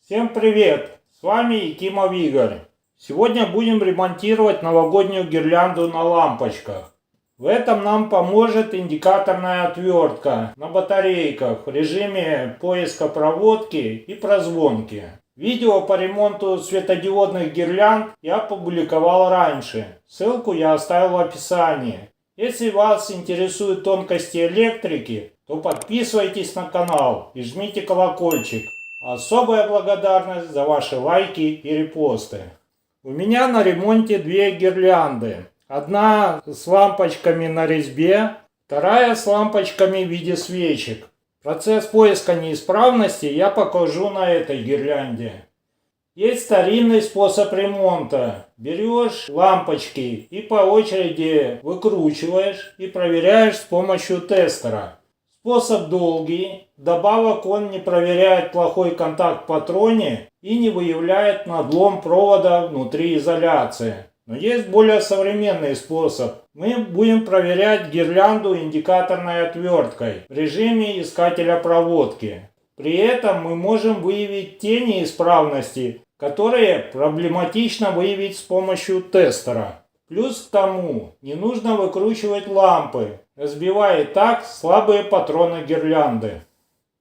Всем привет! С вами Якимов Игорь. Сегодня будем ремонтировать новогоднюю гирлянду на лампочках. В этом нам поможет индикаторная отвертка на батарейках в режиме поиска проводки и прозвонки. Видео по ремонту светодиодных гирлянд я опубликовал раньше. Ссылку я оставил в описании. Если вас интересуют тонкости электрики, то подписывайтесь на канал и жмите колокольчик. Особая благодарность за ваши лайки и репосты. У меня на ремонте две гирлянды. Одна с лампочками на резьбе, вторая с лампочками в виде свечек. Процесс поиска неисправности я покажу на этой гирлянде. Есть старинный способ ремонта. Берешь лампочки и по очереди выкручиваешь и проверяешь с помощью тестера. Способ долгий, вдобавок он не проверяет плохой контакт в патроне и не выявляет надлом провода внутри изоляции. Но есть более современный способ. Мы будем проверять гирлянду индикаторной отверткой в режиме искателя проводки. При этом мы можем выявить те неисправности, которые проблематично выявить с помощью тестера. Плюс к тому, не нужно выкручивать лампы, разбивая так слабые патроны гирлянды.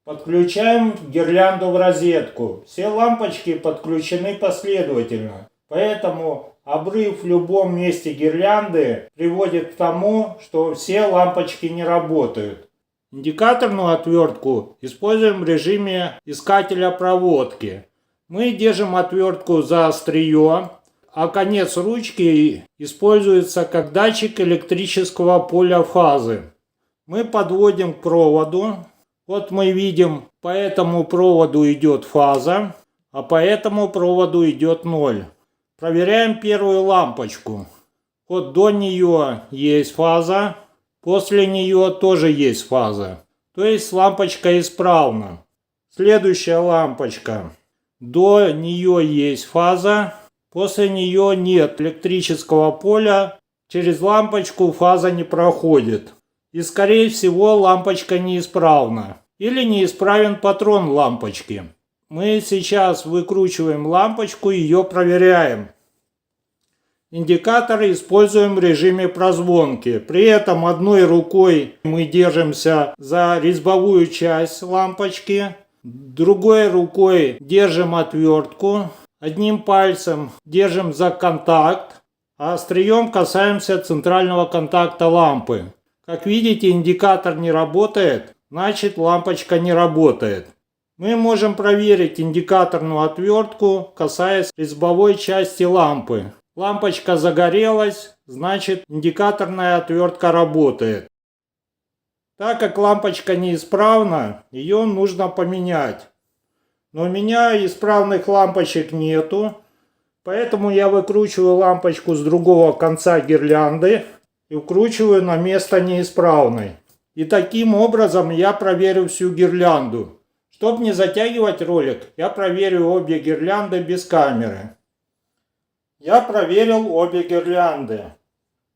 Подключаем гирлянду в розетку. Все лампочки подключены последовательно, поэтому обрыв в любом месте гирлянды приводит к тому, что все лампочки не работают. Индикаторную отвертку используем в режиме искателя проводки. Мы держим отвертку за острие, а конец ручки используется как датчик электрического поля фазы. Мы подводим к проводу. Вот мы видим, по этому проводу идет фаза, а по этому проводу идет 0. Проверяем первую лампочку. Вот до нее есть фаза, после нее тоже есть фаза. То есть лампочка исправна. Следующая лампочка. До нее есть фаза. После нее нет электрического поля, через лампочку фаза не проходит. И скорее всего лампочка неисправна. Или неисправен патрон лампочки. Мы сейчас выкручиваем лампочку и ее проверяем. Индикатор используем в режиме прозвонки. При этом одной рукой мы держимся за резьбовую часть лампочки. Другой рукой держим отвертку. Одним пальцем держим за контакт, а острием касаемся центрального контакта лампы. Как видите, индикатор не работает, значит лампочка не работает. Мы можем проверить индикаторную отвертку, касаясь резьбовой части лампы. Лампочка загорелась, значит индикаторная отвертка работает. Так как лампочка неисправна, ее нужно поменять. Но у меня исправных лампочек нету, поэтому я выкручиваю лампочку с другого конца гирлянды и вкручиваю на место неисправной. И таким образом я проверю всю гирлянду. Чтобы не затягивать ролик, я проверю обе гирлянды без камеры. Я проверил обе гирлянды.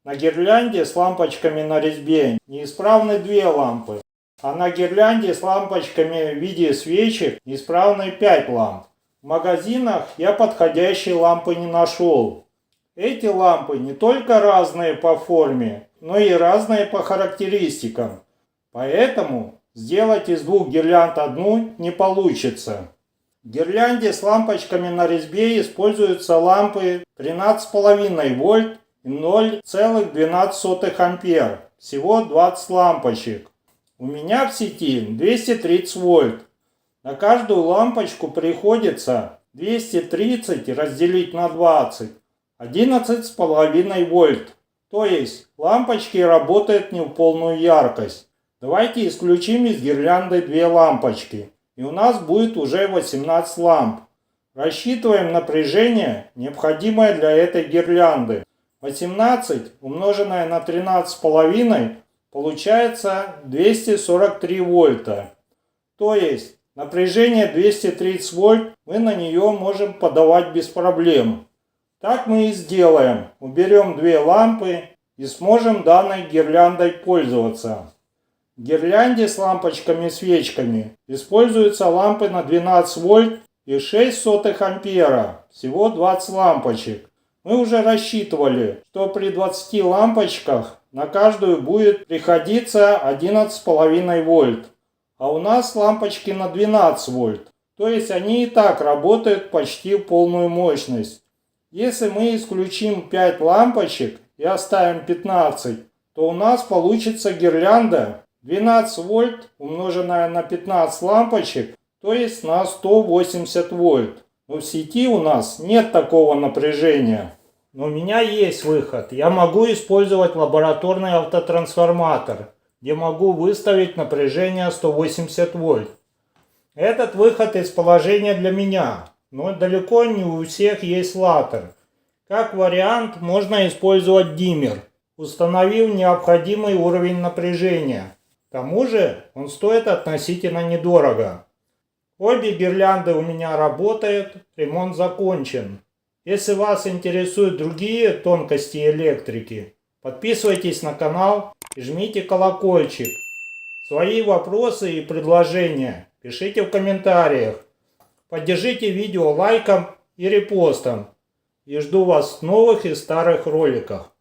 На гирлянде с лампочками на резьбе неисправны две лампы. А на гирлянде с лампочками в виде свечек неисправны 5 ламп. В магазинах я подходящей лампы не нашел. Эти лампы не только разные по форме, но и разные по характеристикам. Поэтому сделать из двух гирлянд одну не получится. В гирлянде с лампочками на резьбе используются лампы 13,5 вольт и 0,12 ампер. Всего 20 лампочек. У меня в сети 230 вольт. На каждую лампочку приходится 230 разделить на 20. 11,5 вольт. То есть лампочки работают не в полную яркость. Давайте исключим из гирлянды две лампочки. И у нас будет уже 18 ламп. Рассчитываем напряжение, необходимое для этой гирлянды. 18 умноженное на 13,5 получается 243 вольта. То есть напряжение 230 вольт мы на нее можем подавать без проблем. Так мы и сделаем. Уберем две лампы и сможем данной гирляндой пользоваться. В гирлянде с лампочками-свечками используются лампы на 12 вольт и 0,06 ампера. Всего 20 лампочек. Мы уже рассчитывали, что при 20 лампочках на каждую будет приходиться 11,5 вольт. А у нас лампочки на 12 вольт. То есть они и так работают почти в полную мощность. Если мы исключим 5 лампочек и оставим 15, то у нас получится гирлянда 12 вольт умноженная на 15 лампочек, то есть на 180 вольт. Но в сети у нас нет такого напряжения. Но у меня есть выход. Я могу использовать лабораторный автотрансформатор, где могу выставить напряжение 180 вольт. Этот выход из положения для меня, но далеко не у всех есть латтер. Как вариант, можно использовать диммер, установив необходимый уровень напряжения. К тому же он стоит относительно недорого. Обе гирлянды у меня работают, ремонт закончен. Если вас интересуют другие тонкости электрики, подписывайтесь на канал и жмите колокольчик. Свои вопросы и предложения пишите в комментариях. Поддержите видео лайком и репостом. И жду вас в новых и старых роликах.